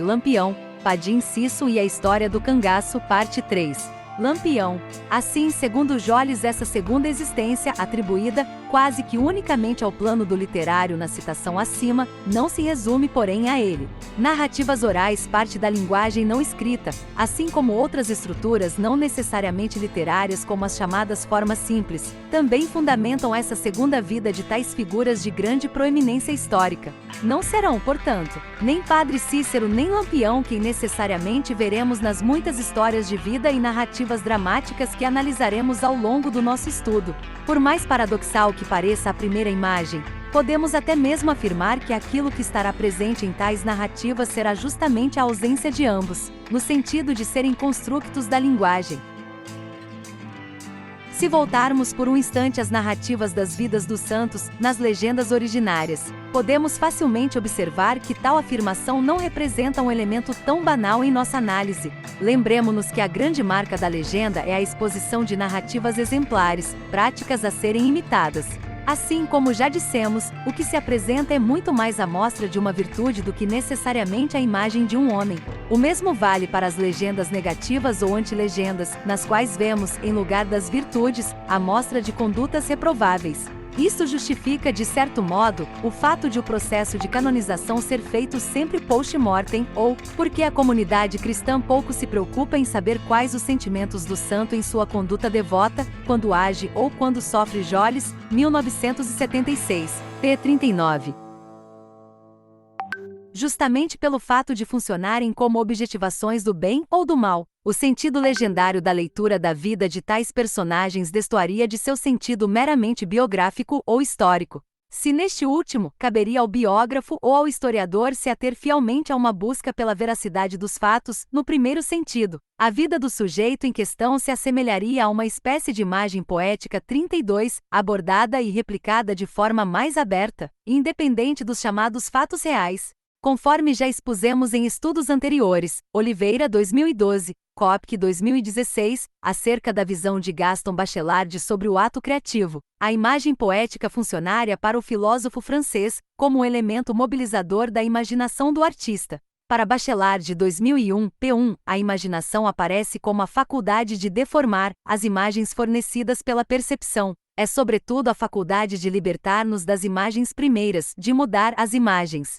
Lampião, Padim Cisso e a História do Cangaço, Parte 3. Lampião. Assim, segundo Joles, essa segunda existência, atribuída quase que unicamente ao plano do literário na citação acima, não se resume, porém, a ele. Narrativas orais parte da linguagem não escrita, assim como outras estruturas não necessariamente literárias como as chamadas formas simples, também fundamentam essa segunda vida de tais figuras de grande proeminência histórica. Não serão, portanto, nem Padre Cícero nem Lampião quem necessariamente veremos nas muitas histórias de vida e narrativas dramáticas que analisaremos ao longo do nosso estudo. Por mais paradoxal que pareça a primeira imagem, podemos até mesmo afirmar que aquilo que estará presente em tais narrativas será justamente a ausência de ambos, no sentido de serem construtos da linguagem. Se voltarmos por um instante às narrativas das vidas dos santos, nas legendas originárias, podemos facilmente observar que tal afirmação não representa um elemento tão banal em nossa análise. Lembremo-nos que a grande marca da legenda é a exposição de narrativas exemplares, práticas a serem imitadas. Assim como já dissemos, o que se apresenta é muito mais a mostra de uma virtude do que necessariamente a imagem de um homem. O mesmo vale para as legendas negativas ou antilegendas, nas quais vemos, em lugar das virtudes, a mostra de condutas reprováveis. Isso justifica, de certo modo, o fato de o processo de canonização ser feito sempre post-mortem, ou porque a comunidade cristã pouco se preocupa em saber quais os sentimentos do santo em sua conduta devota, quando age ou quando sofre. Joles, 1976, p. 39. Justamente pelo fato de funcionarem como objetivações do bem ou do mal, o sentido legendário da leitura da vida de tais personagens destoaria de seu sentido meramente biográfico ou histórico. Se neste último, caberia ao biógrafo ou ao historiador se ater fielmente a uma busca pela veracidade dos fatos, no primeiro sentido, a vida do sujeito em questão se assemelharia a uma espécie de imagem poética 32, abordada e replicada de forma mais aberta, independente dos chamados fatos reais. Conforme já expusemos em estudos anteriores, Oliveira 2012, Kopke 2016, acerca da visão de Gaston Bachelard sobre o ato criativo, a imagem poética funcionária para o filósofo francês, como um elemento mobilizador da imaginação do artista. Para Bachelard 2001, p1, a imaginação aparece como a faculdade de deformar as imagens fornecidas pela percepção. É sobretudo a faculdade de libertar-nos das imagens primeiras, de mudar as imagens.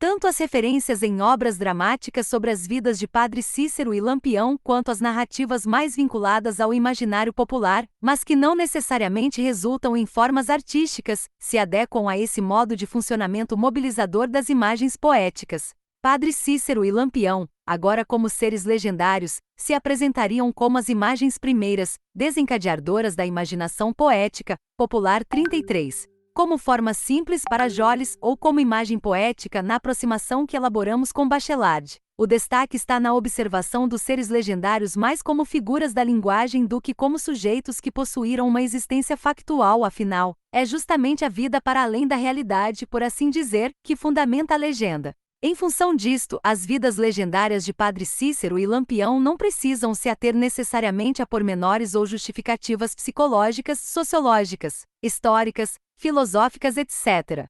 Tanto as referências em obras dramáticas sobre as vidas de Padre Cícero e Lampião quanto as narrativas mais vinculadas ao imaginário popular, mas que não necessariamente resultam em formas artísticas, se adequam a esse modo de funcionamento mobilizador das imagens poéticas. Padre Cícero e Lampião, agora como seres legendários, se apresentariam como as imagens primeiras, desencadeadoras da imaginação poética, popular 33. Como forma simples para Joles ou como imagem poética na aproximação que elaboramos com Bachelard. O destaque está na observação dos seres legendários mais como figuras da linguagem do que como sujeitos que possuíram uma existência factual. Afinal, é justamente a vida para além da realidade, por assim dizer, que fundamenta a legenda. Em função disto, as vidas legendárias de Padre Cícero e Lampião não precisam se ater necessariamente a pormenores ou justificativas psicológicas, sociológicas, históricas, filosóficas, etc.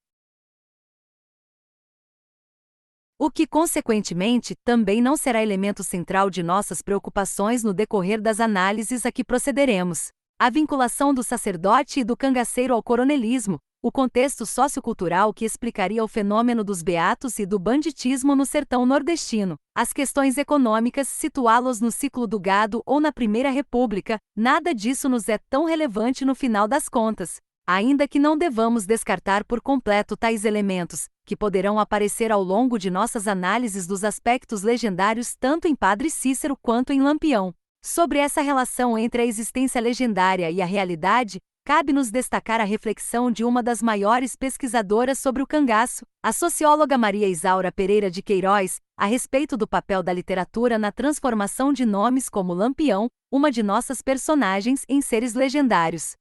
O que, consequentemente, também não será elemento central de nossas preocupações no decorrer das análises a que procederemos. A vinculação do sacerdote e do cangaceiro ao coronelismo, o contexto sociocultural que explicaria o fenômeno dos beatos e do banditismo no sertão nordestino, as questões econômicas, situá-los no ciclo do gado ou na Primeira República, nada disso nos é tão relevante no final das contas. Ainda que não devamos descartar por completo tais elementos, que poderão aparecer ao longo de nossas análises dos aspectos legendários tanto em Padre Cícero quanto em Lampião. Sobre essa relação entre a existência legendária e a realidade, cabe-nos destacar a reflexão de uma das maiores pesquisadoras sobre o cangaço, a socióloga Maria Isaura Pereira de Queiroz, a respeito do papel da literatura na transformação de nomes como Lampião, uma de nossas personagens, em seres legendários.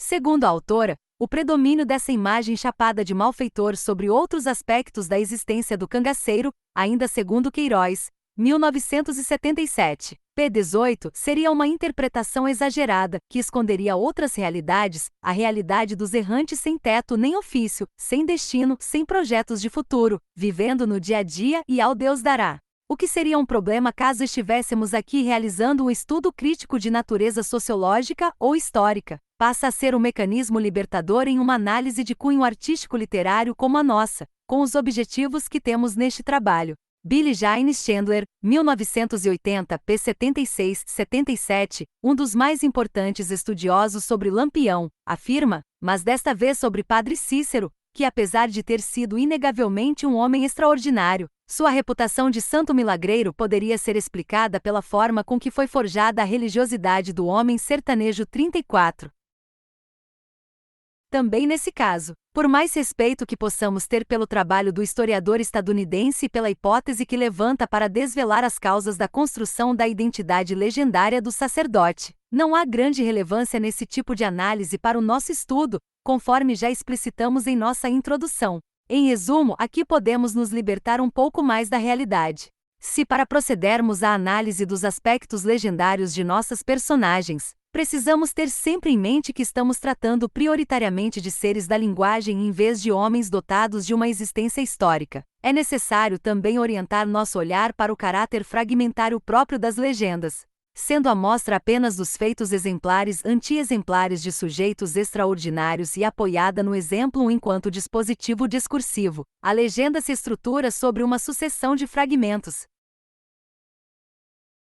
Segundo a autora, o predomínio dessa imagem chapada de malfeitor sobre outros aspectos da existência do cangaceiro, ainda segundo Queiroz, 1977, P18 seria uma interpretação exagerada, que esconderia outras realidades, a realidade dos errantes sem teto nem ofício, sem destino, sem projetos de futuro, vivendo no dia a dia e ao Deus dará. O que seria um problema caso estivéssemos aqui realizando um estudo crítico de natureza sociológica ou histórica? Passa a ser um mecanismo libertador em uma análise de cunho artístico-literário como a nossa, com os objetivos que temos neste trabalho. Billy James Chandler, 1980, p. 76-77, um dos mais importantes estudiosos sobre Lampião, afirma, mas desta vez sobre Padre Cícero, que apesar de ter sido inegavelmente um homem extraordinário, sua reputação de santo milagreiro poderia ser explicada pela forma com que foi forjada a religiosidade do homem sertanejo 34. Também nesse caso, por mais respeito que possamos ter pelo trabalho do historiador estadunidense e pela hipótese que levanta para desvelar as causas da construção da identidade legendária do sacerdote, não há grande relevância nesse tipo de análise para o nosso estudo, conforme já explicitamos em nossa introdução. Em resumo, aqui podemos nos libertar um pouco mais da realidade. Se para procedermos à análise dos aspectos legendários de nossas personagens, precisamos ter sempre em mente que estamos tratando prioritariamente de seres da linguagem em vez de homens dotados de uma existência histórica. É necessário também orientar nosso olhar para o caráter fragmentário próprio das legendas. Sendo a mostra apenas dos feitos exemplares anti-exemplares de sujeitos extraordinários e apoiada no exemplo enquanto dispositivo discursivo, a legenda se estrutura sobre uma sucessão de fragmentos.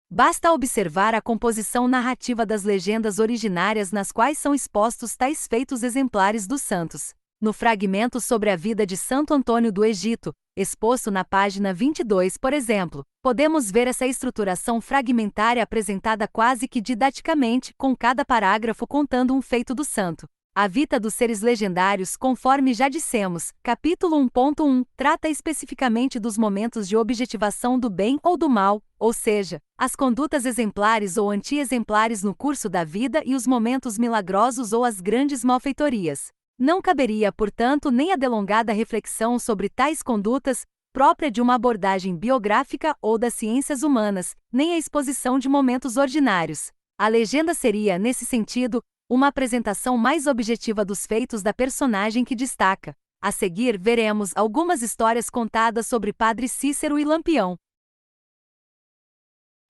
Basta observar a composição narrativa das legendas originárias nas quais são expostos tais feitos exemplares dos santos. No fragmento sobre a vida de Santo Antônio do Egito, exposto na página 22, por exemplo, podemos ver essa estruturação fragmentária apresentada quase que didaticamente, com cada parágrafo contando um feito do santo. A vida dos seres legendários, conforme já dissemos, capítulo 1.1, trata especificamente dos momentos de objetivação do bem ou do mal, ou seja, as condutas exemplares ou anti-exemplares no curso da vida e os momentos milagrosos ou as grandes malfeitorias. Não caberia, portanto, nem a delongada reflexão sobre tais condutas, própria de uma abordagem biográfica ou das ciências humanas, nem a exposição de momentos ordinários. A legenda seria, nesse sentido, uma apresentação mais objetiva dos feitos da personagem que destaca. A seguir, veremos algumas histórias contadas sobre Padre Cícero e Lampião.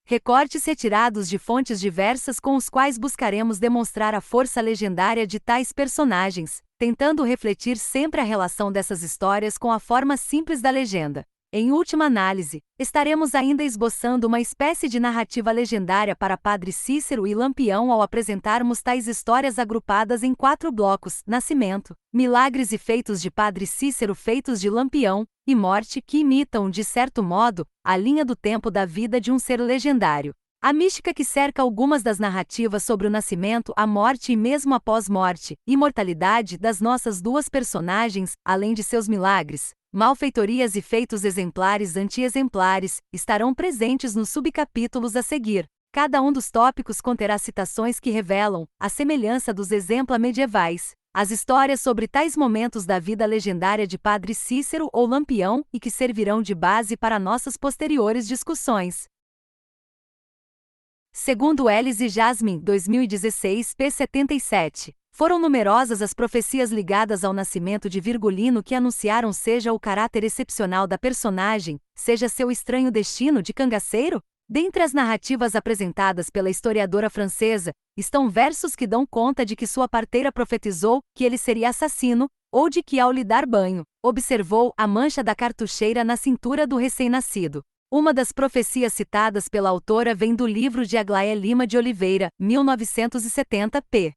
Recortes retirados de fontes diversas com os quais buscaremos demonstrar a força legendária de tais personagens, tentando refletir sempre a relação dessas histórias com a forma simples da legenda. Em última análise, estaremos ainda esboçando uma espécie de narrativa legendária para Padre Cícero e Lampião ao apresentarmos tais histórias agrupadas em 4 blocos: nascimento, milagres e feitos de Padre Cícero, feitos de Lampião, e morte, que imitam, de certo modo, a linha do tempo da vida de um ser legendário. A mística que cerca algumas das narrativas sobre o nascimento, a morte e mesmo a pós-morte, imortalidade das nossas duas personagens, além de seus milagres, malfeitorias e feitos exemplares anti-exemplares, estarão presentes nos subcapítulos a seguir. Cada um dos tópicos conterá citações que revelam, à semelhança dos exemplos medievais, as histórias sobre tais momentos da vida legendária de Padre Cícero ou Lampião e que servirão de base para nossas posteriores discussões. Segundo Ellis e Jasmine, 2016, p. 77, foram numerosas as profecias ligadas ao nascimento de Virgulino que anunciaram seja o caráter excepcional da personagem, seja seu estranho destino de cangaceiro. Dentre as narrativas apresentadas pela historiadora francesa, estão versos que dão conta de que sua parteira profetizou que ele seria assassino, ou de que ao lhe dar banho, observou a mancha da cartucheira na cintura do recém-nascido. Uma das profecias citadas pela autora vem do livro de Aglaé Lima de Oliveira, 1970, p.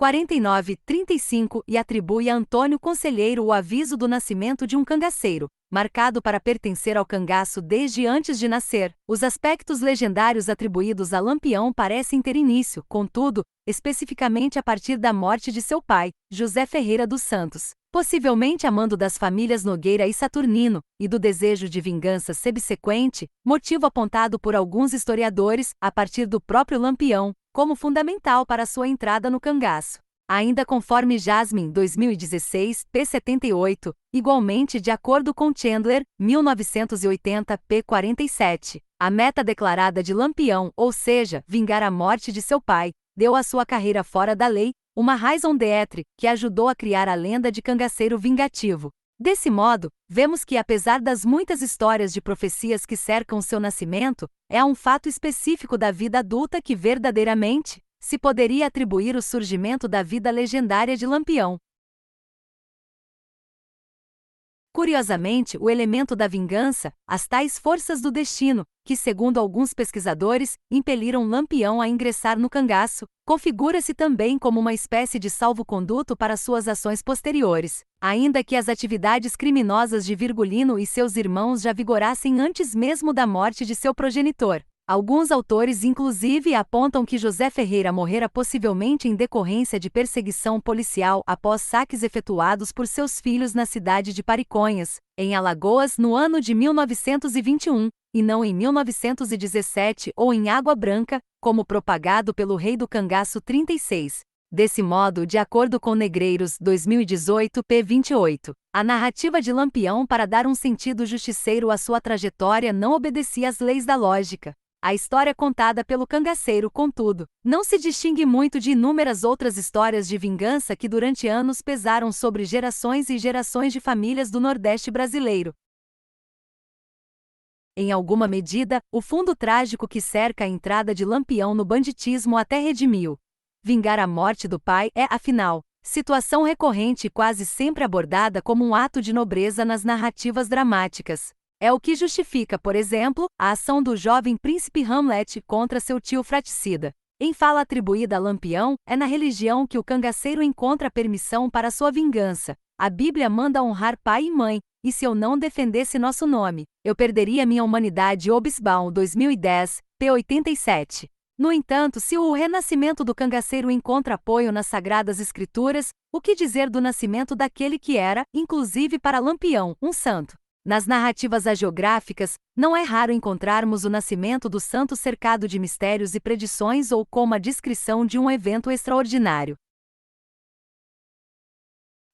49-35 e atribui a Antônio Conselheiro o aviso do nascimento de um cangaceiro, marcado para pertencer ao cangaço desde antes de nascer. Os aspectos legendários atribuídos a Lampião parecem ter início, contudo, especificamente a partir da morte de seu pai, José Ferreira dos Santos, possivelmente a mando das famílias Nogueira e Saturnino, e do desejo de vingança subsequente, motivo apontado por alguns historiadores, a partir do próprio Lampião, como fundamental para sua entrada no cangaço. Ainda conforme Jasmine 2016, p. 78, igualmente de acordo com Chandler, 1980, p. 47, a meta declarada de Lampião, ou seja, vingar a morte de seu pai, deu à sua carreira fora da lei uma raison d'être que ajudou a criar a lenda de cangaceiro vingativo. Desse modo, vemos que apesar das muitas histórias de profecias que cercam seu nascimento, é um fato específico da vida adulta que verdadeiramente se poderia atribuir o surgimento da vida legendária de Lampião. Curiosamente, o elemento da vingança, as tais forças do destino, que segundo alguns pesquisadores, impeliram Lampião a ingressar no cangaço, configura-se também como uma espécie de salvo-conduto para suas ações posteriores, ainda que as atividades criminosas de Virgulino e seus irmãos já vigorassem antes mesmo da morte de seu progenitor. Alguns autores inclusive apontam que José Ferreira morrera possivelmente em decorrência de perseguição policial após saques efetuados por seus filhos na cidade de Pariconhas, em Alagoas, no ano de 1921, e não em 1917 ou em Água Branca, como propagado pelo rei do cangaço 36. Desse modo, de acordo com Negreiros, 2018, p. 28, a narrativa de Lampião para dar um sentido justiceiro à sua trajetória não obedecia às leis da lógica. A história contada pelo cangaceiro, contudo, não se distingue muito de inúmeras outras histórias de vingança que durante anos pesaram sobre gerações e gerações de famílias do Nordeste brasileiro. Em alguma medida, o fundo trágico que cerca a entrada de Lampião no banditismo até redimiu. Vingar a morte do pai é, afinal, situação recorrente e quase sempre abordada como um ato de nobreza nas narrativas dramáticas. É o que justifica, por exemplo, a ação do jovem príncipe Hamlet contra seu tio fraticida. Em fala atribuída a Lampião, é na religião que o cangaceiro encontra permissão para sua vingança. A Bíblia manda honrar pai e mãe, e se eu não defendesse nosso nome, eu perderia minha humanidade. Hobsbawm 2010, p. 87. No entanto, se o renascimento do cangaceiro encontra apoio nas Sagradas Escrituras, o que dizer do nascimento daquele que era, inclusive para Lampião, um santo? Nas narrativas hagiográficas, não é raro encontrarmos o nascimento do santo cercado de mistérios e predições ou com uma descrição de um evento extraordinário.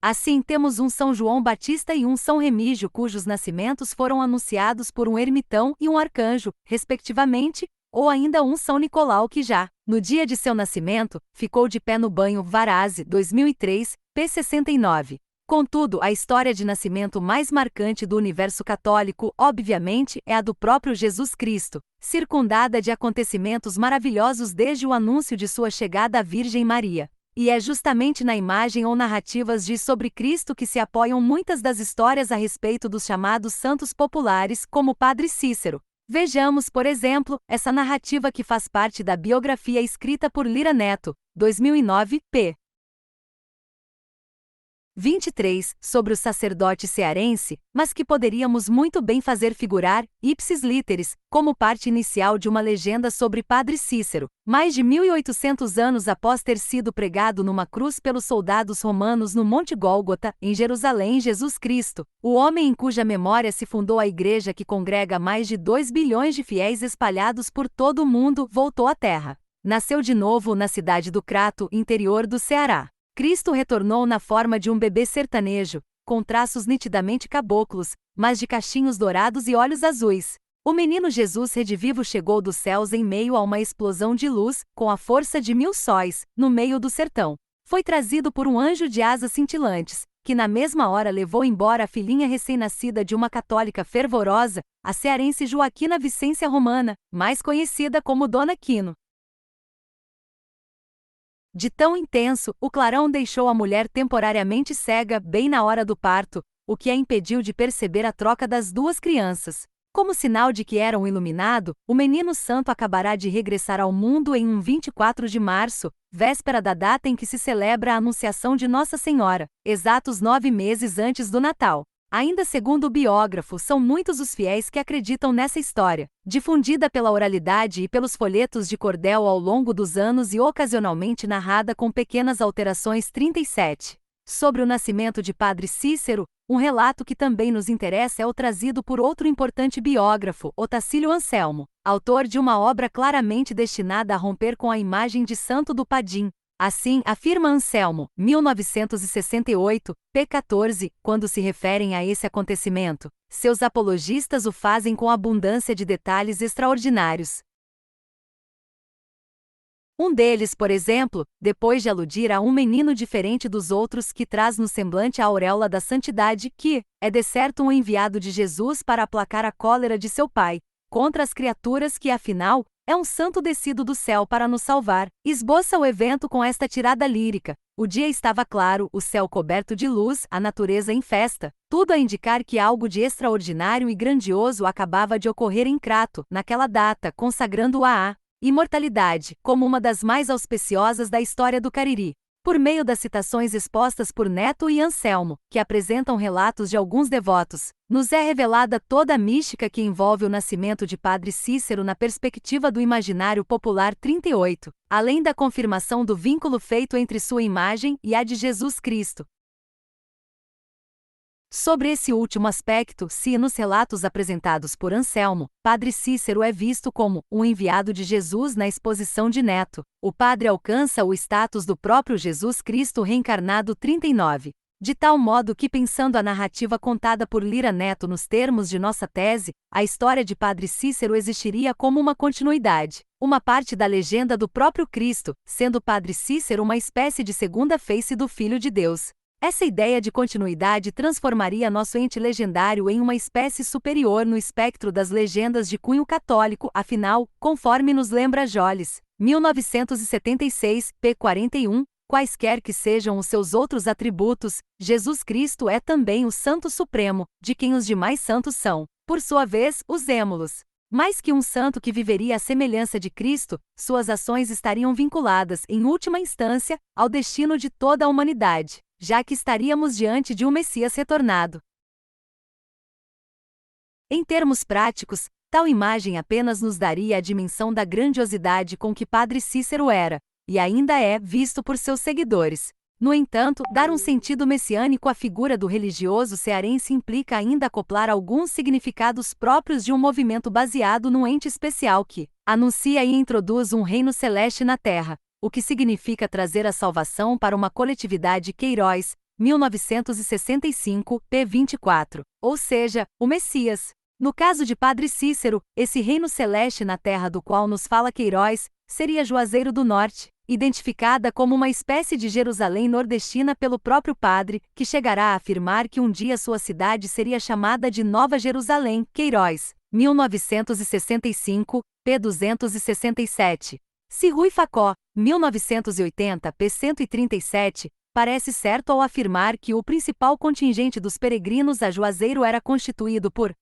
Assim, temos um São João Batista e um São Remígio cujos nascimentos foram anunciados por um ermitão e um arcanjo, respectivamente, ou ainda um São Nicolau que já, no dia de seu nascimento, ficou de pé no banho. Varazzi, 2003, p. 69. Contudo, a história de nascimento mais marcante do universo católico, obviamente, é a do próprio Jesus Cristo, circundada de acontecimentos maravilhosos desde o anúncio de sua chegada à Virgem Maria. E é justamente na imagem ou narrativas de sobre Cristo que se apoiam muitas das histórias a respeito dos chamados santos populares, como Padre Cícero. Vejamos, por exemplo, essa narrativa que faz parte da biografia escrita por Lira Neto, 2009, p. 23, sobre o sacerdote cearense, mas que poderíamos muito bem fazer figurar, ipsis literis, como parte inicial de uma legenda sobre Padre Cícero, mais de 1800 anos após ter sido pregado numa cruz pelos soldados romanos no Monte Gólgota, em Jerusalém. Jesus Cristo, o homem em cuja memória se fundou a igreja que congrega mais de 2 bilhões de fiéis espalhados por todo o mundo, voltou à Terra. Nasceu de novo na cidade do Crato, interior do Ceará. Cristo retornou na forma de um bebê sertanejo, com traços nitidamente caboclos, mas de cachinhos dourados e olhos azuis. O menino Jesus redivivo chegou dos céus em meio a uma explosão de luz, com a força de 1000 sóis, no meio do sertão. Foi trazido por um anjo de asas cintilantes, que na mesma hora levou embora a filhinha recém-nascida de uma católica fervorosa, a cearense Joaquina Vicência Romana, mais conhecida como Dona Quino. De tão intenso, o clarão deixou a mulher temporariamente cega bem na hora do parto, o que a impediu de perceber a troca das duas crianças. Como sinal de que era um iluminado, o menino santo acabará de regressar ao mundo em um 24 de março, véspera da data em que se celebra a Anunciação de Nossa Senhora, exatos 9 meses antes do Natal. Ainda segundo o biógrafo, são muitos os fiéis que acreditam nessa história, difundida pela oralidade e pelos folhetos de cordel ao longo dos anos e ocasionalmente narrada com pequenas alterações. 37. Sobre o nascimento de Padre Cícero, um relato que também nos interessa é o trazido por outro importante biógrafo, Otacílio Anselmo, autor de uma obra claramente destinada a romper com a imagem de santo do Padim. Assim, afirma Anselmo, 1968, p. 14, quando se referem a esse acontecimento, seus apologistas o fazem com abundância de detalhes extraordinários. Um deles, por exemplo, depois de aludir a um menino diferente dos outros que traz no semblante a auréola da santidade, que é de certo um enviado de Jesus para aplacar a cólera de seu Pai contra as criaturas que, afinal, é um santo descido do céu para nos salvar, esboça o evento com esta tirada lírica. O dia estava claro, o céu coberto de luz, a natureza em festa, tudo a indicar que algo de extraordinário e grandioso acabava de ocorrer em Crato, naquela data, consagrando-a à imortalidade, como uma das mais auspiciosas da história do Cariri. Por meio das citações expostas por Neto e Anselmo, que apresentam relatos de alguns devotos, nos é revelada toda a mística que envolve o nascimento de Padre Cícero na perspectiva do imaginário popular 38, além da confirmação do vínculo feito entre sua imagem e a de Jesus Cristo. Sobre esse último aspecto, se nos relatos apresentados por Anselmo, Padre Cícero é visto como um enviado de Jesus na exposição de Neto, o padre alcança o status do próprio Jesus Cristo reencarnado 39. De tal modo que, pensando a narrativa contada por Lira Neto nos termos de nossa tese, a história de Padre Cícero existiria como uma continuidade, uma parte da legenda do próprio Cristo, sendo Padre Cícero uma espécie de segunda face do Filho de Deus. Essa ideia de continuidade transformaria nosso ente legendário em uma espécie superior no espectro das legendas de cunho católico, afinal, conforme nos lembra Jolles, 1976, p. 41, quaisquer que sejam os seus outros atributos, Jesus Cristo é também o Santo Supremo, de quem os demais santos são, por sua vez, os êmulos. Mais que um santo que viveria à semelhança de Cristo, suas ações estariam vinculadas, em última instância, ao destino de toda a humanidade, já que estaríamos diante de um Messias retornado. Em termos práticos, tal imagem apenas nos daria a dimensão da grandiosidade com que Padre Cícero era, e ainda é, visto por seus seguidores. No entanto, dar um sentido messiânico à figura do religioso cearense implica ainda acoplar alguns significados próprios de um movimento baseado num ente especial que anuncia e introduz um reino celeste na Terra, o que significa trazer a salvação para uma coletividade Queiroz, 1965, p. 24, ou seja, o Messias. No caso de Padre Cícero, esse reino celeste na Terra do qual nos fala Queiroz, seria Juazeiro do Norte, identificada como uma espécie de Jerusalém nordestina pelo próprio padre, que chegará a afirmar que um dia sua cidade seria chamada de Nova Jerusalém, Queiroz, 1965, p. 267. Se Rui Facó, 1980, p. 137, parece certo ao afirmar que o principal contingente dos peregrinos a Juazeiro era constituído por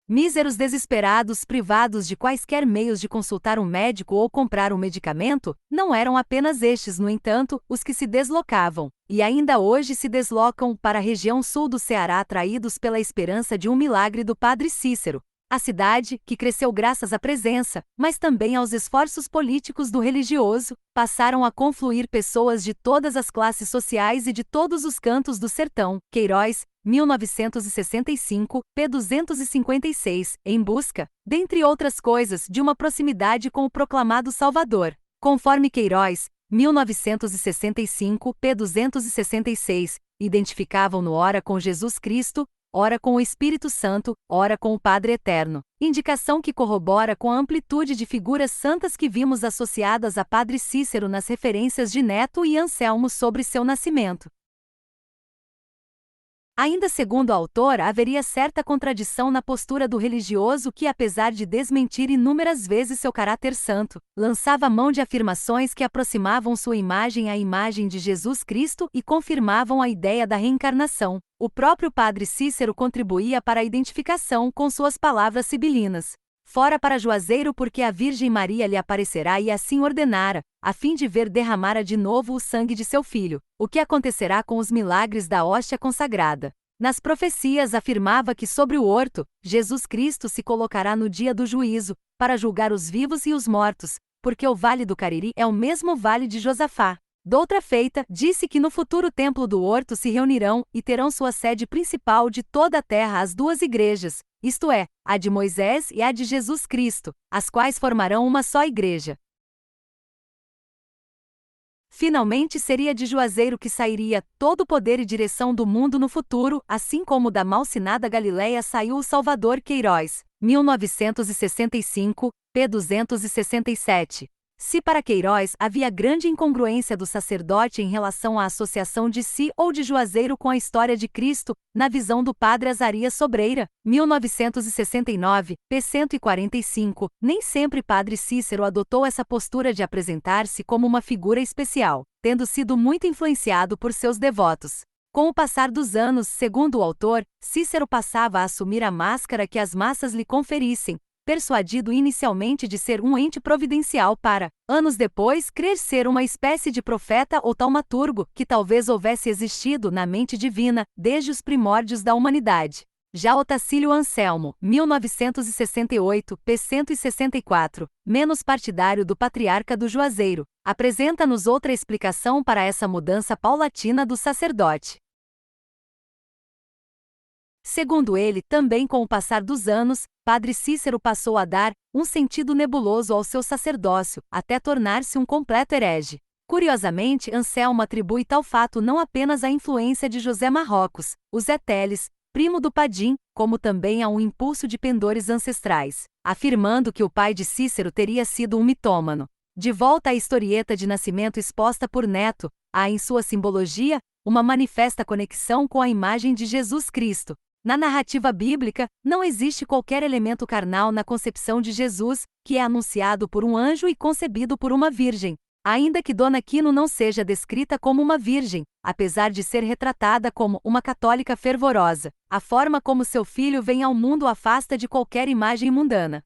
míseros desesperados privados de quaisquer meios de consultar um médico ou comprar um medicamento, não eram apenas estes, no entanto, os que se deslocavam, e ainda hoje se deslocam, para a região sul do Ceará atraídos pela esperança de um milagre do Padre Cícero. A cidade, que cresceu graças à presença, mas também aos esforços políticos do religioso, passaram a confluir pessoas de todas as classes sociais e de todos os cantos do sertão. Queiroz, 1965, p. 256, em busca, dentre outras coisas, de uma proximidade com o proclamado Salvador. Conforme Queiroz, 1965, p. 266, identificavam-no ora com Jesus Cristo, ora com o Espírito Santo, ora com o Padre Eterno, indicação que corrobora com a amplitude de figuras santas que vimos associadas a Padre Cícero nas referências de Neto e Anselmo sobre seu nascimento. Ainda segundo o autor, haveria certa contradição na postura do religioso que, apesar de desmentir inúmeras vezes seu caráter santo, lançava mão de afirmações que aproximavam sua imagem à imagem de Jesus Cristo e confirmavam a ideia da reencarnação. O próprio Padre Cícero contribuía para a identificação com suas palavras sibilinas. Fora para Juazeiro porque a Virgem Maria lhe aparecerá e assim ordenara, a fim de ver derramara de novo o sangue de seu filho, o que acontecerá com os milagres da hóstia consagrada. Nas profecias afirmava que sobre o horto, Jesus Cristo se colocará no dia do juízo, para julgar os vivos e os mortos, porque o Vale do Cariri é o mesmo Vale de Josafá. Doutra feita, disse que no futuro templo do horto se reunirão e terão sua sede principal de toda a terra as duas igrejas, isto é, a de Moisés e a de Jesus Cristo, as quais formarão uma só igreja. Finalmente seria de Juazeiro que sairia todo o poder e direção do mundo no futuro, assim como da malsinada Galileia saiu o Salvador Queiroz, 1965, p. 267. Se para Queiroz havia grande incongruência do sacerdote em relação à associação de si ou de Juazeiro com a história de Cristo, na visão do padre Azarias Sobreira, 1969, p. 145, nem sempre padre Cícero adotou essa postura de apresentar-se como uma figura especial, tendo sido muito influenciado por seus devotos. Com o passar dos anos, segundo o autor, Cícero passava a assumir a máscara que as massas lhe conferissem, persuadido inicialmente de ser um ente providencial para, anos depois, crer ser uma espécie de profeta ou taumaturgo, que talvez houvesse existido na mente divina, desde os primórdios da humanidade. Já Otacílio Anselmo, 1968, p. 164, menos partidário do patriarca do Juazeiro, apresenta-nos outra explicação para essa mudança paulatina do sacerdote. Segundo ele, também com o passar dos anos, padre Cícero passou a dar um sentido nebuloso ao seu sacerdócio, até tornar-se um completo herege. Curiosamente, Anselmo atribui tal fato não apenas à influência de José Marrocos, o Zé Teles, primo do Padim, como também a um impulso de pendores ancestrais, afirmando que o pai de Cícero teria sido um mitômano. De volta à historieta de nascimento exposta por Neto, há em sua simbologia uma manifesta conexão com a imagem de Jesus Cristo. Na narrativa bíblica, não existe qualquer elemento carnal na concepção de Jesus, que é anunciado por um anjo e concebido por uma virgem. Ainda que Dona Quino não seja descrita como uma virgem, apesar de ser retratada como uma católica fervorosa, a forma como seu filho vem ao mundo afasta de qualquer imagem mundana.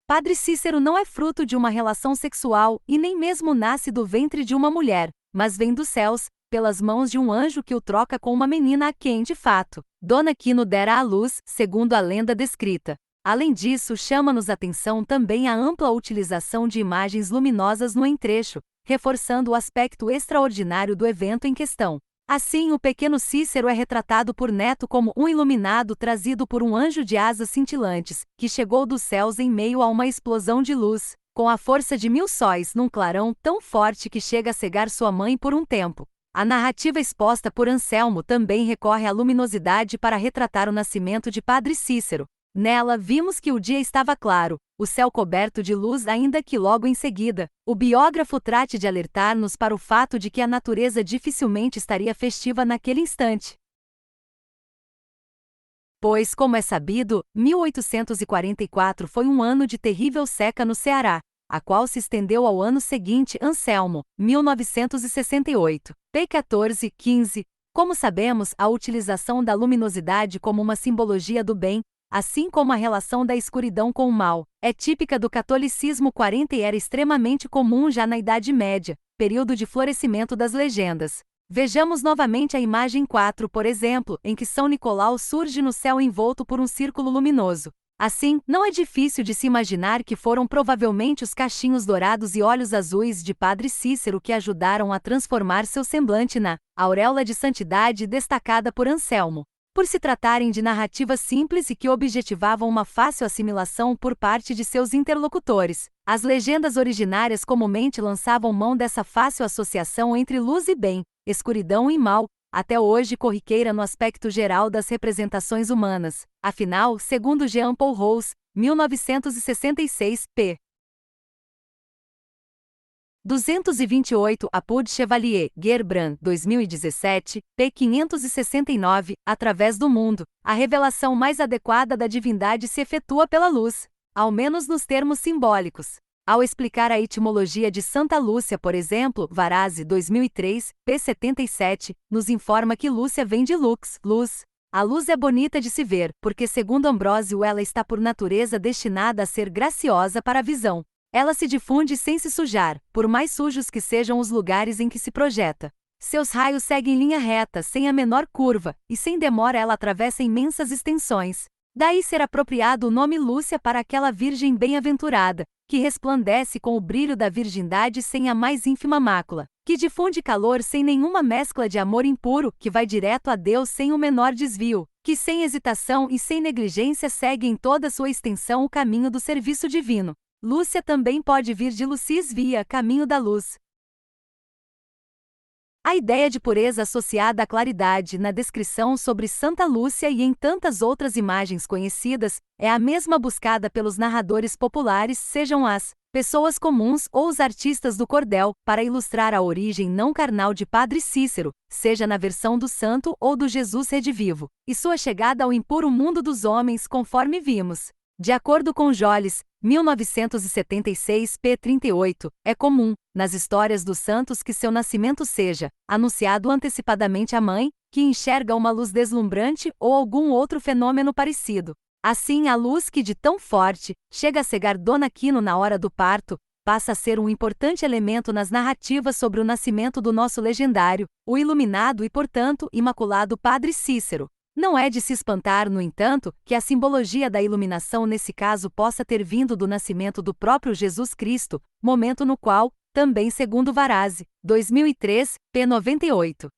Padre Cícero não é fruto de uma relação sexual e nem mesmo nasce do ventre de uma mulher, mas vem dos céus, pelas mãos de um anjo que o troca com uma menina a quem, de fato, Dona Quino dera à luz, segundo a lenda descrita. Além disso, chama-nos atenção também a ampla utilização de imagens luminosas no entrecho, reforçando o aspecto extraordinário do evento em questão. Assim, o pequeno Cícero é retratado por Neto como um iluminado trazido por um anjo de asas cintilantes, que chegou dos céus em meio a uma explosão de luz, com a força de 1000 sóis num clarão tão forte que chega a cegar sua mãe por um tempo. A narrativa exposta por Anselmo também recorre à luminosidade para retratar o nascimento de Padre Cícero. Nela vimos que o dia estava claro, o céu coberto de luz, ainda que logo em seguida, o biógrafo trate de alertar-nos para o fato de que a natureza dificilmente estaria festiva naquele instante. Pois, como é sabido, 1844 foi um ano de terrível seca no Ceará, a qual se estendeu ao ano seguinte. Anselmo, 1968, p. 14, 15. Como sabemos, a utilização da luminosidade como uma simbologia do bem, assim como a relação da escuridão com o mal, é típica do catolicismo 40 e era extremamente comum já na Idade Média, período de florescimento das legendas. Vejamos novamente a imagem 4, por exemplo, em que São Nicolau surge no céu envolto por um círculo luminoso. Assim, não é difícil de se imaginar que foram provavelmente os cachinhos dourados e olhos azuis de Padre Cícero que ajudaram a transformar seu semblante na auréola de santidade destacada por Anselmo. Por se tratarem de narrativas simples e que objetivavam uma fácil assimilação por parte de seus interlocutores, as legendas originárias comumente lançavam mão dessa fácil associação entre luz e bem, escuridão e mal, até hoje corriqueira no aspecto geral das representações humanas. Afinal, segundo Jean Paul Rousse, 1966, p. 228, Apud Chevalier, Gerbrand, 2017, p. 569, através do mundo, a revelação mais adequada da divindade se efetua pela luz, ao menos nos termos simbólicos. Ao explicar a etimologia de Santa Lúcia, por exemplo, Varazzi, 2003, p. 77, nos informa que Lúcia vem de lux, luz. A luz é bonita de se ver, porque segundo Ambrósio ela está por natureza destinada a ser graciosa para a visão. Ela se difunde sem se sujar, por mais sujos que sejam os lugares em que se projeta. Seus raios seguem linha reta, sem a menor curva, e sem demora ela atravessa imensas extensões. Daí ser apropriado o nome Lúcia para aquela virgem bem-aventurada, que resplandece com o brilho da virgindade sem a mais ínfima mácula, que difunde calor sem nenhuma mescla de amor impuro, que vai direto a Deus sem o menor desvio, que sem hesitação e sem negligência segue em toda sua extensão o caminho do serviço divino. Lúcia também pode vir de Lucis via caminho da luz. A ideia de pureza associada à claridade na descrição sobre Santa Lúcia e em tantas outras imagens conhecidas é a mesma buscada pelos narradores populares, sejam as pessoas comuns ou os artistas do cordel, para ilustrar a origem não carnal de Padre Cícero, seja na versão do santo ou do Jesus redivivo, e sua chegada ao impuro mundo dos homens, conforme vimos. De acordo com Joles, 1976, p. 38, é comum, nas histórias dos santos, que seu nascimento seja anunciado antecipadamente à mãe, que enxerga uma luz deslumbrante ou algum outro fenômeno parecido. Assim, a luz que de tão forte chega a cegar Dona Quino na hora do parto, passa a ser um importante elemento nas narrativas sobre o nascimento do nosso legendário, o iluminado e, portanto, imaculado Padre Cícero. Não é de se espantar, no entanto, que a simbologia da iluminação nesse caso possa ter vindo do nascimento do próprio Jesus Cristo, momento no qual, também segundo Varazzi, 2003, p. 98.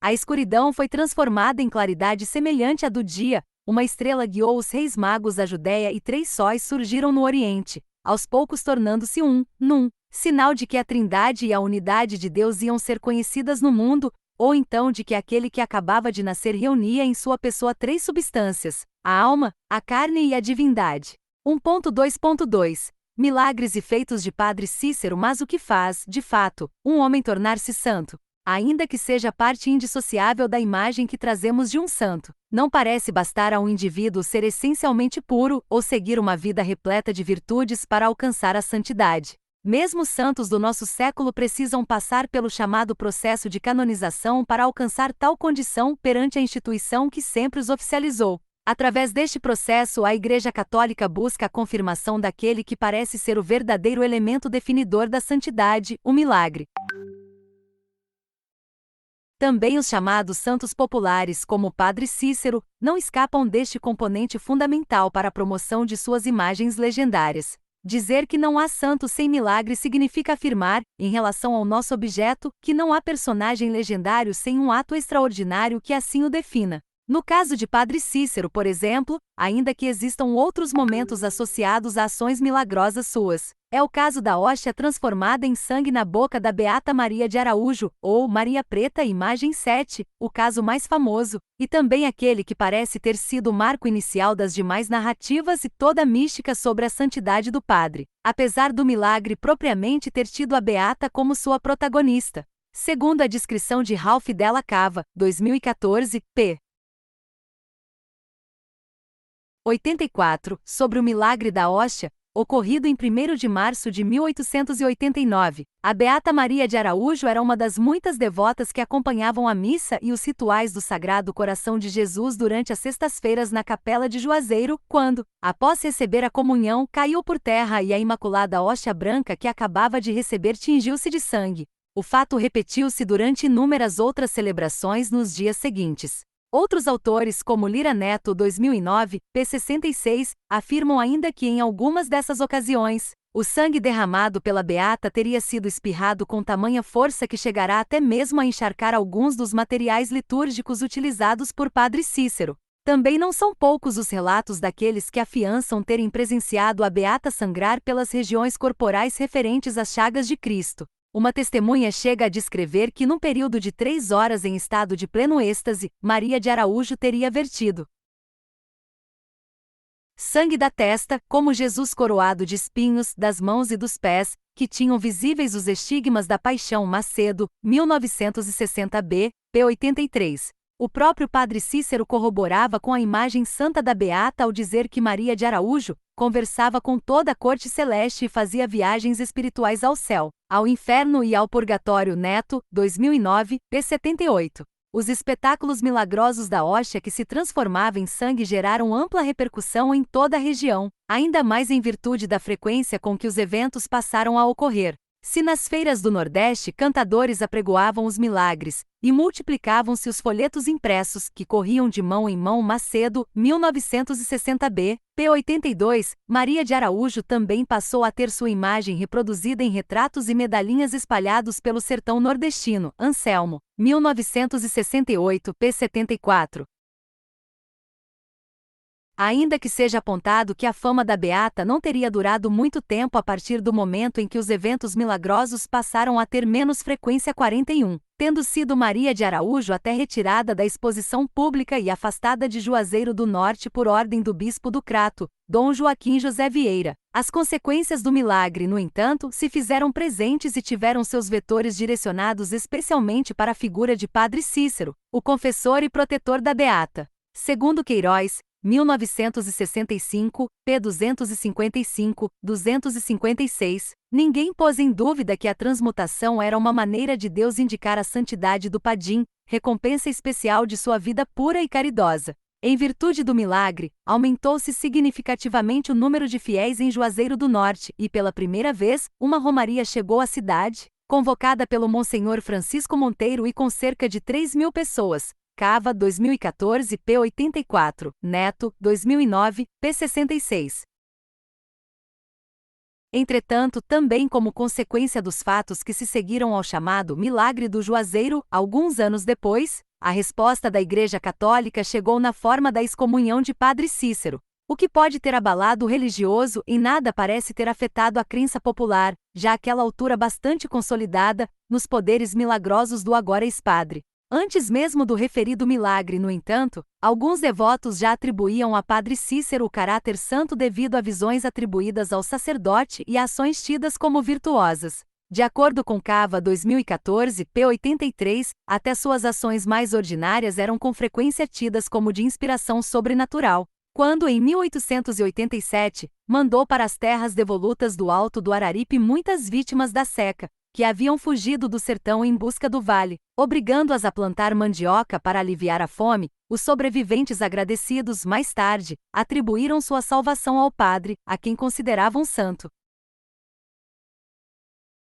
A escuridão foi transformada em claridade semelhante à do dia, uma estrela guiou os reis magos à Judéia e 3 sóis surgiram no Oriente, aos poucos tornando-se um, num, sinal de que a Trindade e a unidade de Deus iam ser conhecidas no mundo, ou então de que aquele que acabava de nascer reunia em sua pessoa 3 substâncias, a alma, a carne e a divindade. 1.2.2 Milagres e feitos de Padre Cícero. Mas o que faz, de fato, um homem tornar-se santo? Ainda que seja parte indissociável da imagem que trazemos de um santo, não parece bastar a um indivíduo ser essencialmente puro ou seguir uma vida repleta de virtudes para alcançar a santidade. Mesmo os santos do nosso século precisam passar pelo chamado processo de canonização para alcançar tal condição perante a instituição que sempre os oficializou. Através deste processo, a Igreja Católica busca a confirmação daquele que parece ser o verdadeiro elemento definidor da santidade, o milagre. Também os chamados santos populares, como o Padre Cícero, não escapam deste componente fundamental para a promoção de suas imagens legendárias. Dizer que não há santo sem milagre significa afirmar, em relação ao nosso objeto, que não há personagem legendário sem um ato extraordinário que assim o defina. No caso de Padre Cícero, por exemplo, ainda que existam outros momentos associados a ações milagrosas suas, é o caso da hóstia transformada em sangue na boca da Beata Maria de Araújo, ou Maria Preta, imagem 7, o caso mais famoso, e também aquele que parece ter sido o marco inicial das demais narrativas e toda a mística sobre a santidade do padre, apesar do milagre propriamente ter tido a Beata como sua protagonista. Segundo a descrição de Ralph Della Cava, 2014, p. 84, sobre o milagre da hóstia, ocorrido em 1º de março de 1889, a Beata Maria de Araújo era uma das muitas devotas que acompanhavam a missa e os rituais do Sagrado Coração de Jesus durante as sextas-feiras na Capela de Juazeiro, quando, após receber a comunhão, caiu por terra e a imaculada hóstia branca que acabava de receber tingiu-se de sangue. O fato repetiu-se durante inúmeras outras celebrações nos dias seguintes. Outros autores, como Lira Neto, 2009, p. 66, afirmam ainda que em algumas dessas ocasiões, o sangue derramado pela Beata teria sido espirrado com tamanha força que chegará até mesmo a encharcar alguns dos materiais litúrgicos utilizados por Padre Cícero. Também não são poucos os relatos daqueles que afiançam terem presenciado a Beata sangrar pelas regiões corporais referentes às chagas de Cristo. Uma testemunha chega a descrever que num período de 3 horas em estado de pleno êxtase, Maria de Araújo teria vertido sangue da testa, como Jesus coroado de espinhos, das mãos e dos pés, que tinham visíveis os estigmas da paixão. Macedo, 1960b, p. 83. O próprio Padre Cícero corroborava com a imagem santa da Beata ao dizer que Maria de Araújo conversava com toda a corte celeste e fazia viagens espirituais ao céu, ao inferno e ao purgatório. Neto, 2009, p. 78. Os espetáculos milagrosos da hóstia que se transformava em sangue geraram ampla repercussão em toda a região, ainda mais em virtude da frequência com que os eventos passaram a ocorrer. Se nas feiras do Nordeste cantadores apregoavam os milagres, e multiplicavam-se os folhetos impressos, que corriam de mão em mão. Macedo, 1960b, p. 82, Maria de Araújo também passou a ter sua imagem reproduzida em retratos e medalhinhas espalhados pelo sertão nordestino. Anselmo, 1968, p. 74. Ainda que seja apontado que a fama da beata não teria durado muito tempo a partir do momento em que os eventos milagrosos passaram a ter menos frequência 41, tendo sido Maria de Araújo até retirada da exposição pública e afastada de Juazeiro do Norte por ordem do bispo do Crato, Dom Joaquim José Vieira. As consequências do milagre, no entanto, se fizeram presentes e tiveram seus vetores direcionados especialmente para a figura de Padre Cícero, o confessor e protetor da beata. Segundo Queiroz, 1965, p. 255, 256, ninguém pôs em dúvida que a transmutação era uma maneira de Deus indicar a santidade do Padim, recompensa especial de sua vida pura e caridosa. Em virtude do milagre, aumentou-se significativamente o número de fiéis em Juazeiro do Norte e, pela primeira vez, uma romaria chegou à cidade, convocada pelo Monsenhor Francisco Monteiro e com cerca de 3.000 pessoas. Cava 2014, p. 84, Neto 2009, p. 66. Entretanto, também como consequência dos fatos que se seguiram ao chamado Milagre do Juazeiro, alguns anos depois, a resposta da Igreja Católica chegou na forma da excomunhão de Padre Cícero. O que pode ter abalado o religioso em nada parece ter afetado a crença popular, já àquela altura bastante consolidada, nos poderes milagrosos do agora ex-padre. Antes mesmo do referido milagre, no entanto, alguns devotos já atribuíam a Padre Cícero o caráter santo devido a visões atribuídas ao sacerdote e a ações tidas como virtuosas. De acordo com Cava 2014, p. 83, até suas ações mais ordinárias eram com frequência tidas como de inspiração sobrenatural. Quando, em 1887, mandou para as terras devolutas do Alto do Araripe muitas vítimas da seca, que haviam fugido do sertão em busca do vale, obrigando-as a plantar mandioca para aliviar a fome, os sobreviventes agradecidos, mais tarde, atribuíram sua salvação ao padre, a quem consideravam santo.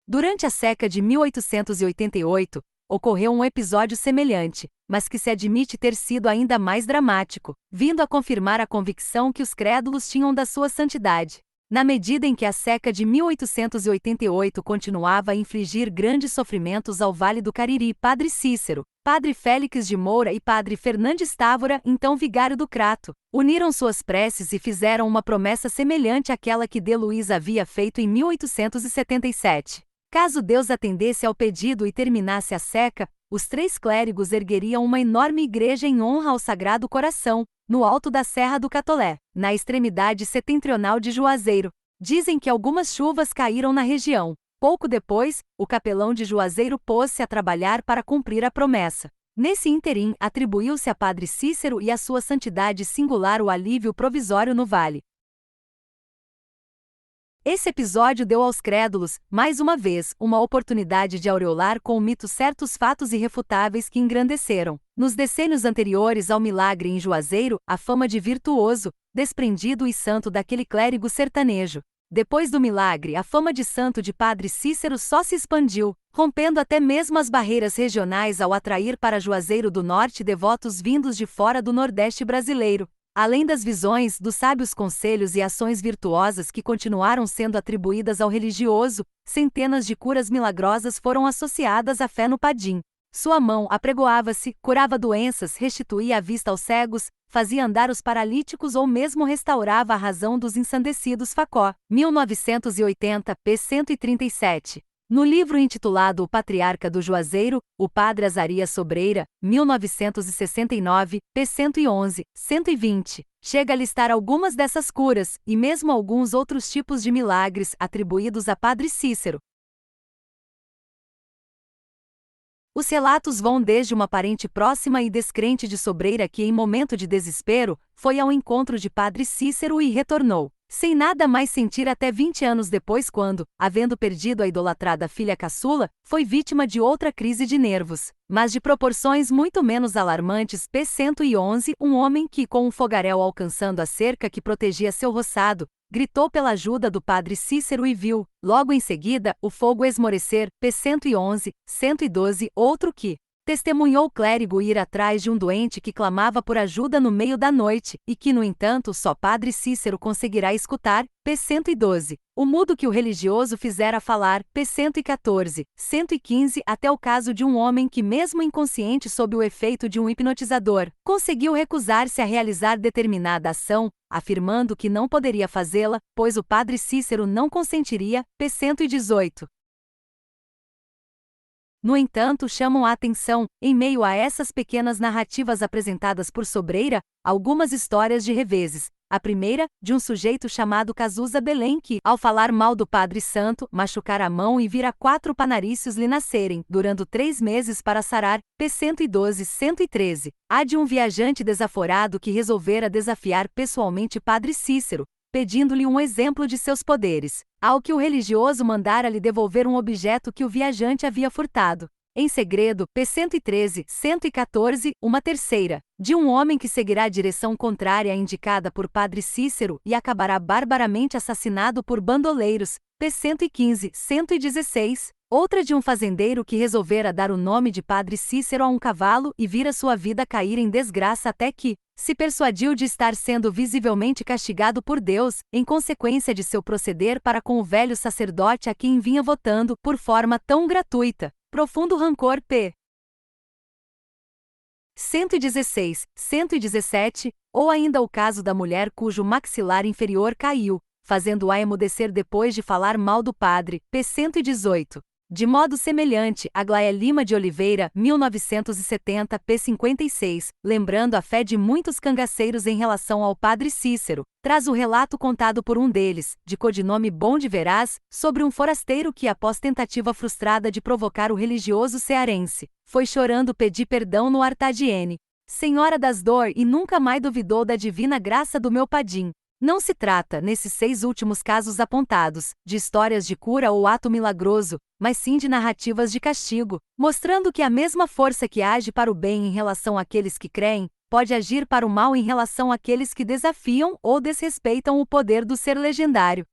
Durante a seca de 1888, ocorreu um episódio semelhante, mas que se admite ter sido ainda mais dramático, vindo a confirmar a convicção que os crédulos tinham da sua santidade. Na medida em que a seca de 1888 continuava a infligir grandes sofrimentos ao Vale do Cariri, Padre Cícero, Padre Félix de Moura e Padre Fernandes Távora, então vigário do Crato, uniram suas preces e fizeram uma promessa semelhante àquela que de Luís havia feito em 1877. Caso Deus atendesse ao pedido e terminasse a seca, os 3 clérigos ergueriam uma enorme igreja em honra ao Sagrado Coração, no alto da Serra do Catolé, na extremidade setentrional de Juazeiro. Dizem que algumas chuvas caíram na região. Pouco depois, o capelão de Juazeiro pôs-se a trabalhar para cumprir a promessa. Nesse ínterim, atribuiu-se a Padre Cícero e a sua santidade singular o alívio provisório no vale. Esse episódio deu aos crédulos, mais uma vez, uma oportunidade de aureolar com o mito certos fatos irrefutáveis que engrandeceram, nos decênios anteriores ao milagre em Juazeiro, a fama de virtuoso, desprendido e santo daquele clérigo sertanejo. Depois do milagre, a fama de santo de Padre Cícero só se expandiu, rompendo até mesmo as barreiras regionais ao atrair para Juazeiro do Norte devotos vindos de fora do Nordeste brasileiro. Além das visões, dos sábios conselhos e ações virtuosas que continuaram sendo atribuídas ao religioso, centenas de curas milagrosas foram associadas à fé no Padim. Sua mão apregoava-se, curava doenças, restituía a vista aos cegos, fazia andar os paralíticos ou mesmo restaurava a razão dos ensandecidos. Facó, 1980, p. 137. No livro intitulado O Patriarca do Juazeiro, o padre Azarias Sobreira, 1969, p. 111, 120, chega a listar algumas dessas curas, e mesmo alguns outros tipos de milagres atribuídos a Padre Cícero. Os relatos vão desde uma parente próxima e descrente de Sobreira que, em momento de desespero, foi ao encontro de Padre Cícero e retornou, sem nada mais sentir até 20 anos depois quando, havendo perdido a idolatrada filha caçula, foi vítima de outra crise de nervos, mas de proporções muito menos alarmantes. P. 111, um homem que, com um fogaréu alcançando a cerca que protegia seu roçado, gritou pela ajuda do Padre Cícero e viu, logo em seguida, o fogo esmorecer. P. 111, 112, outro que, Testemunhou o clérigo ir atrás de um doente que clamava por ajuda no meio da noite, e que, no entanto, só Padre Cícero conseguirá escutar, p. 112. O mudo que o religioso fizera falar, p. 114, 115, até o caso de um homem que, mesmo inconsciente sob o efeito de um hipnotizador, conseguiu recusar-se a realizar determinada ação, afirmando que não poderia fazê-la, pois o Padre Cícero não consentiria, p. 118. No entanto, chamam a atenção, em meio a essas pequenas narrativas apresentadas por Sobreira, algumas histórias de reveses. A primeira, de um sujeito chamado Cazuza Belém que, ao falar mal do Padre Santo, machucara a mão e vira 4 panarícios lhe nascerem, durando 3 meses para sarar, p. 112-113. Há de um viajante desaforado que resolvera desafiar pessoalmente Padre Cícero, pedindo-lhe um exemplo de seus poderes, ao que o religioso mandara lhe devolver um objeto que o viajante havia furtado. Em segredo, p. 113-114, uma terceira, de um homem que seguirá a direção contrária à indicada por Padre Cícero e acabará barbaramente assassinado por bandoleiros, p. 115-116, outra de um fazendeiro que resolvera dar o nome de Padre Cícero a um cavalo e vira sua vida cair em desgraça até que se persuadiu de estar sendo visivelmente castigado por Deus, em consequência de seu proceder para com o velho sacerdote a quem vinha votando, por forma tão gratuita. Profundo rancor p. 116, 117, ou ainda o caso da mulher cujo maxilar inferior caiu, fazendo-a emudecer depois de falar mal do padre, p. 118. De modo semelhante, Aglaia Lima de Oliveira, 1970, p. 56, lembrando a fé de muitos cangaceiros em relação ao Padre Cícero, traz o relato contado por um deles, de codinome Bom de Veraz, sobre um forasteiro que, após tentativa frustrada de provocar o religioso cearense, foi chorando pedir perdão no Artadiene. Senhora das Dor, e nunca mais duvidou da divina graça do meu padim. Não se trata, nesses 6 últimos casos apontados, de histórias de cura ou ato milagroso, mas sim de narrativas de castigo, mostrando que a mesma força que age para o bem em relação àqueles que creem, pode agir para o mal em relação àqueles que desafiam ou desrespeitam o poder do ser legendário.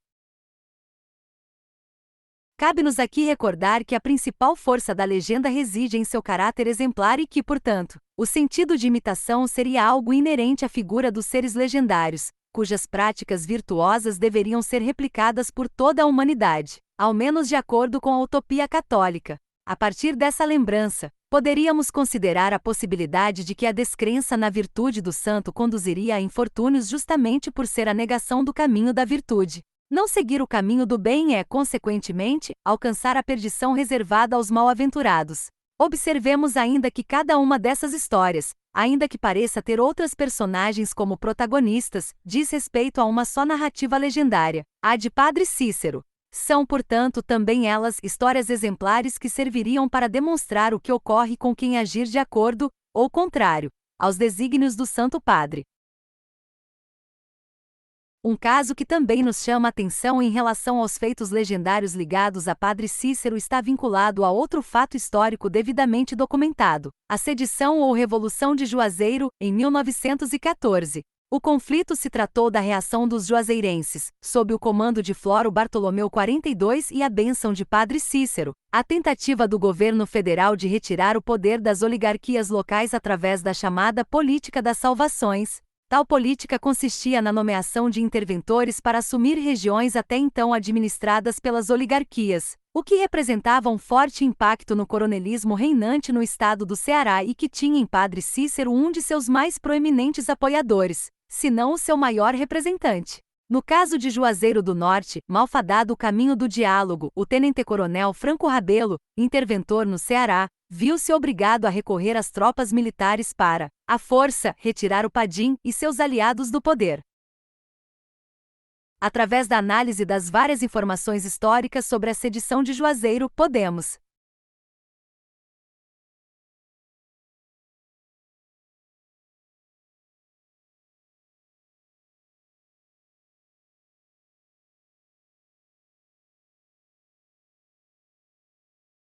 Cabe-nos aqui recordar que a principal força da legenda reside em seu caráter exemplar e que, portanto, o sentido de imitação seria algo inerente à figura dos seres legendários, cujas práticas virtuosas deveriam ser replicadas por toda a humanidade, ao menos de acordo com a utopia católica. A partir dessa lembrança, poderíamos considerar a possibilidade de que a descrença na virtude do santo conduziria a infortúnios justamente por ser a negação do caminho da virtude. Não seguir o caminho do bem é, consequentemente, alcançar a perdição reservada aos mal-aventurados. Observemos ainda que cada uma dessas histórias, ainda que pareça ter outras personagens como protagonistas, diz respeito a uma só narrativa legendária, a de Padre Cícero. São, portanto, também elas histórias exemplares que serviriam para demonstrar o que ocorre com quem agir de acordo, ou contrário, aos desígnios do Santo Padre. Um caso que também nos chama a atenção em relação aos feitos legendários ligados a Padre Cícero está vinculado a outro fato histórico devidamente documentado, a sedição ou Revolução de Juazeiro, em 1914. O conflito se tratou da reação dos juazeirenses, sob o comando de Floro Bartolomeu 42 e a bênção de Padre Cícero, a tentativa do governo federal de retirar o poder das oligarquias locais através da chamada Política das Salvações. Tal política consistia na nomeação de interventores para assumir regiões até então administradas pelas oligarquias, o que representava um forte impacto no coronelismo reinante no estado do Ceará e que tinha em Padre Cícero um de seus mais proeminentes apoiadores, se não o seu maior representante. No caso de Juazeiro do Norte, malfadado o caminho do diálogo, o tenente-coronel Franco Rabelo, interventor no Ceará, viu-se obrigado a recorrer às tropas militares para, à força, retirar o padim e seus aliados do poder. Através da análise das várias informações históricas sobre a sedição de Juazeiro, podemos